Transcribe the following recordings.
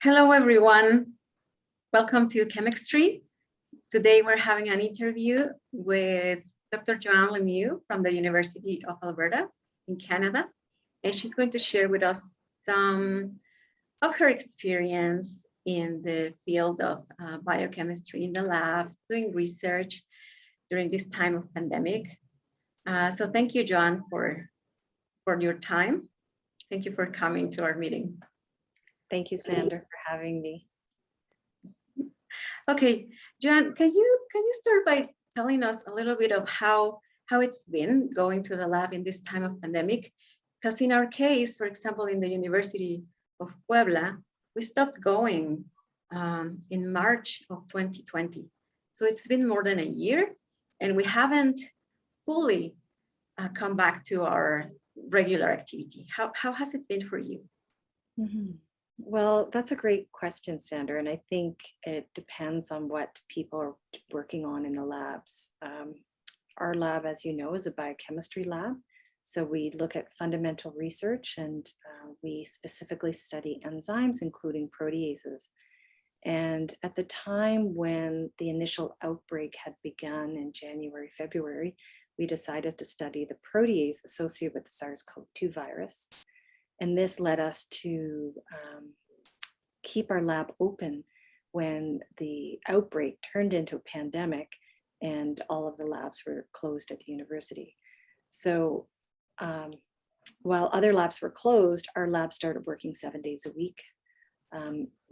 Hello, everyone. Welcome to Chemistry. Today, we're having an interview with Dr. Joanne Lemieux from the University of Alberta in Canada. And she's going to share with us some of her experience in the field of biochemistry in the lab, doing research during this time of pandemic. So thank you, Joanne, for your time. Thank you for coming to our meeting. Thank you, Sandra, for having me. Okay, Joanne, can you start by telling us a little bit of how it's been going to the lab in this time of pandemic? Because in our case, for example, in the University of Puebla, we stopped going in March of 2020. So it's been more than a year, and we haven't fully come back to our regular activity. How has it been for you? Mm-hmm. Well, that's a great question, Sandra, and I think it depends on what people are working on in the labs. Our lab, as you know, is a biochemistry lab. So we look at fundamental research, and we specifically study enzymes, including proteases. And at the time when the initial outbreak had begun in January, February, we decided to study the protease associated with the SARS-CoV-2 virus. And this led us to keep our lab open when the outbreak turned into a pandemic and all of the labs were closed at the university. So while other labs were closed, our lab started working 7 days a week,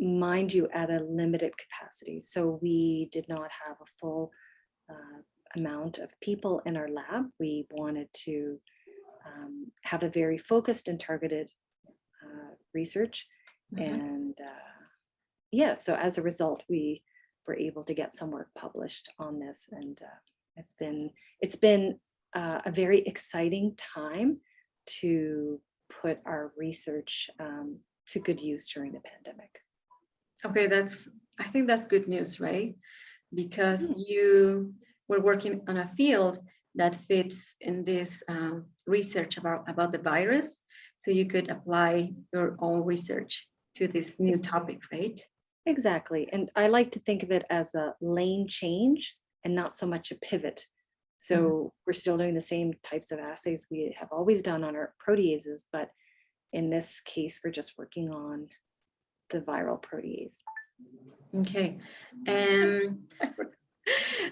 mind you, at a limited capacity. So we did not have a full amount of people in our lab. We wanted to have a very focused and targeted research. Mm-hmm. And so as a result, we were able to get some work published on this. And it's been a very exciting time to put our research to good use during the pandemic. Okay, I think that's good news, right? Because you were working on a field that fits in this research about the virus, so you could apply your own research to this new topic, right? Exactly. And I like to think of it as a lane change and not so much a pivot. So we're still doing the same types of assays we have always done on our proteases, but in this case, we're just working on the viral protease. Okay.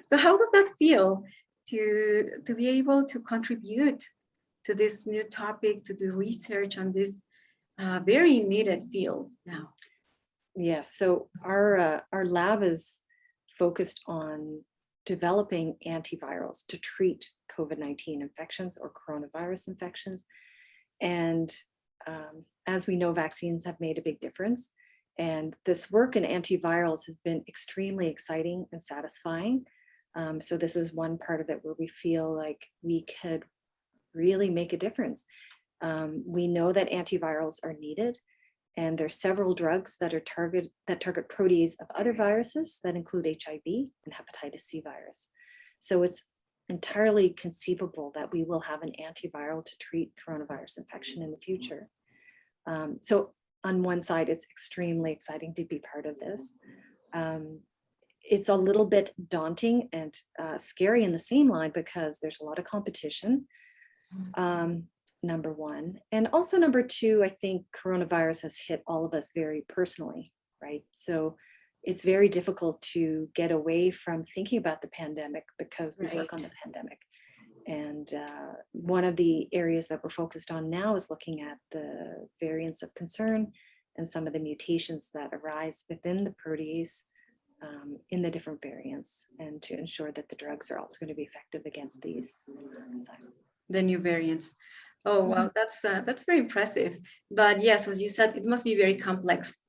So how does that feel to be able to contribute to this new topic, to do research on this very needed field now? Yes, so our lab is focused on developing antivirals to treat COVID-19 infections or coronavirus infections. And as we know, vaccines have made a big difference. And this work in antivirals has been extremely exciting and satisfying. So this is one part of it where we feel like we could really make a difference. We know that antivirals are needed, and there's several drugs that target protease of other viruses that include HIV and hepatitis C virus. So it's entirely conceivable that we will have an antiviral to treat coronavirus infection in the future. So on one side, it's extremely exciting to be part of this. It's a little bit daunting and scary in the same line because there's a lot of competition. Number one. And also number two, I think coronavirus has hit all of us very personally, right? So it's very difficult to get away from thinking about the pandemic because we work on the pandemic. And one of the areas that we're focused on now is looking at the variants of concern and some of the mutations that arise within the protease in the different variants, and to ensure that the drugs are also going to be effective against these enzymes. The new variants. Oh, wow, that's very impressive. But yes, as you said, it must be very complex,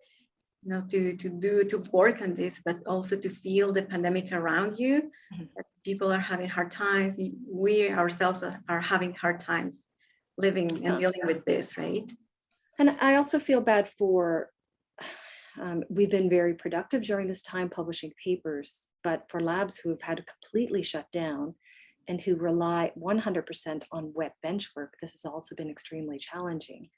to work on this, but also to feel the pandemic around you. That people are having hard times. We ourselves are having hard times living and dealing with this, right? And I also feel bad for, we've been very productive during this time publishing papers, but for labs who have had to completely shut down and who rely 100% on wet bench work, this has also been extremely challenging.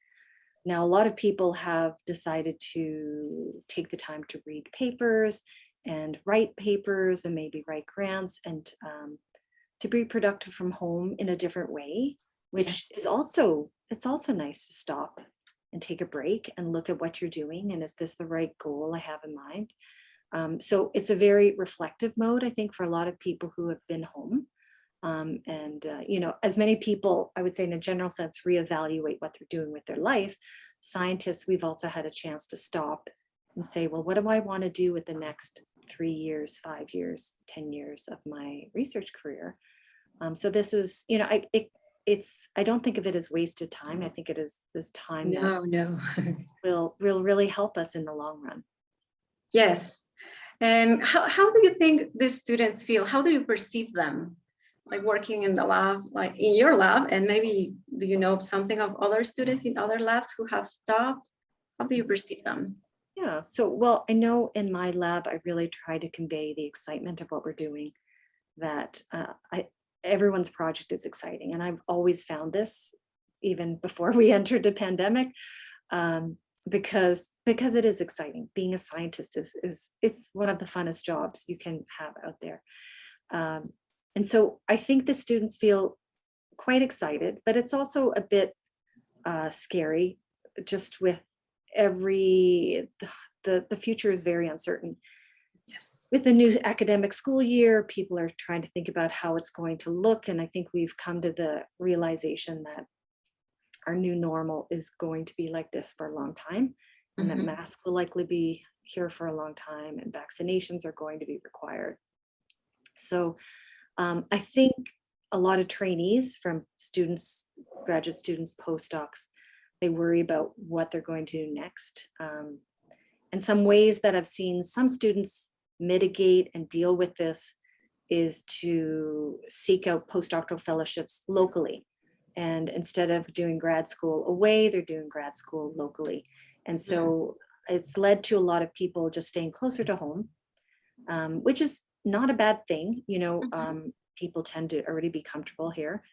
Now, a lot of people have decided to take the time to read papers and write papers and maybe write grants and to be productive from home in a different way, which is also, it's also nice to stop and take a break and look at what you're doing. And is this the right goal I have in mind? So it's a very reflective mode, I think, for a lot of people who have been home. You know, as many people, I would say in a general sense, reevaluate what they're doing with their life, scientists, we've also had a chance to stop and say, well, what do I want to do with the next 3 years, 5 years, 10 years of my research career? So this is, you know, I don't think of it as wasted time. I think it is this time No. will really help us in the long run. Yes. And how do you think these students feel? How do you perceive them? Like working in the lab, like in your lab, and maybe do you know something of other students in other labs who have stopped? How do you perceive them? Yeah, so, well, I know in my lab, I really try to convey the excitement of what we're doing, that everyone's project is exciting. And I've always found this even before we entered the pandemic, because it is exciting. Being a scientist is one of the funnest jobs you can have out there. And so I think the students feel quite excited, but it's also a bit scary, just with the future is very uncertain. Yes. With the new academic school year, people are trying to think about how it's going to look. And I think we've come to the realization that our new normal is going to be like this for a long time, and that masks will likely be here for a long time, and vaccinations are going to be required. So I think a lot of trainees, from students, graduate students, postdocs, they worry about what they're going to do next. And some ways that I've seen some students mitigate and deal with this is to seek out postdoctoral fellowships locally. And instead of doing grad school away, they're doing grad school locally. And so it's led to a lot of people just staying closer to home, which is not a bad thing. You know, people tend to already be comfortable here.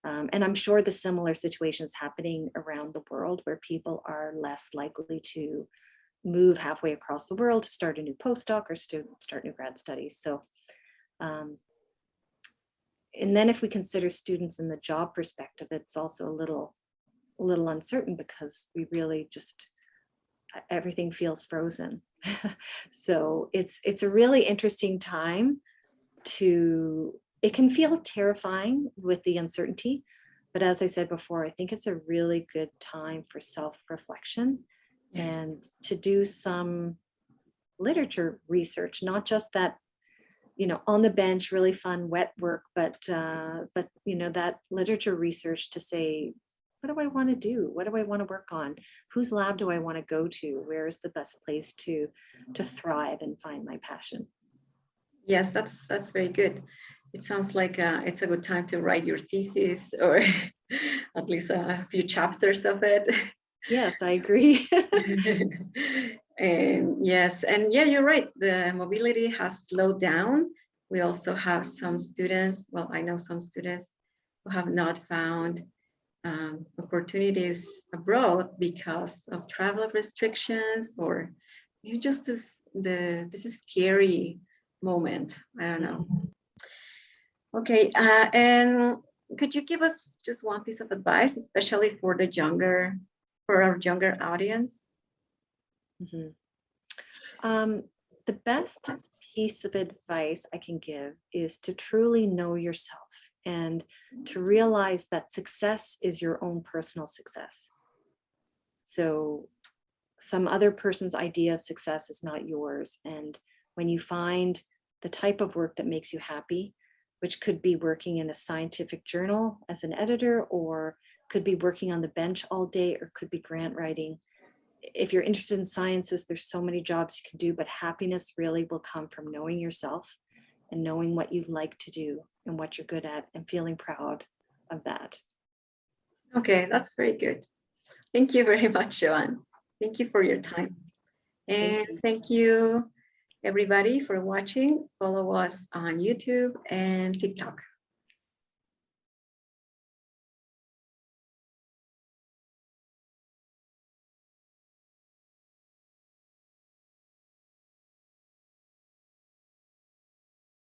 And I'm sure the similar situation is happening around the world, where people are less likely to move halfway across the world to start a new postdoc or start new grad studies. So, and then if we consider students in the job perspective, it's also a little uncertain, because we really just, everything feels frozen. So it's a really interesting time it can feel terrifying with the uncertainty, but as I said before, I think it's a really good time for self-reflection and to do some literature research, not just that, you know, on the bench, really fun, wet work, but you know, that literature research to say, what do I want to do? What do I want to work on? Whose lab do I want to go to? Where is the best place to thrive and find my passion? Yes, that's very good. It sounds like it's a good time to write your thesis, or at least a few chapters of it. Yes, I agree. And yes, and yeah, you're right. The mobility has slowed down. We also have some students, well, I know some students who have not found opportunities abroad because of travel restrictions, or maybe just this is scary moment. I don't know. Okay, and could you give us just one piece of advice, especially for our younger audience? The best piece of advice I can give is to truly know yourself and to realize that success is your own personal success. So some other person's idea of success is not yours. And when you find the type of work that makes you happy, which could be working in a scientific journal as an editor, or could be working on the bench all day, or could be grant writing. If you're interested in sciences, there's so many jobs you can do, but happiness really will come from knowing yourself and knowing what you like to do and what you're good at and feeling proud of that. Okay, that's very good. Thank you very much, Joanne. Thank you for your time. And thank you everybody for watching. Follow us on YouTube and TikTok.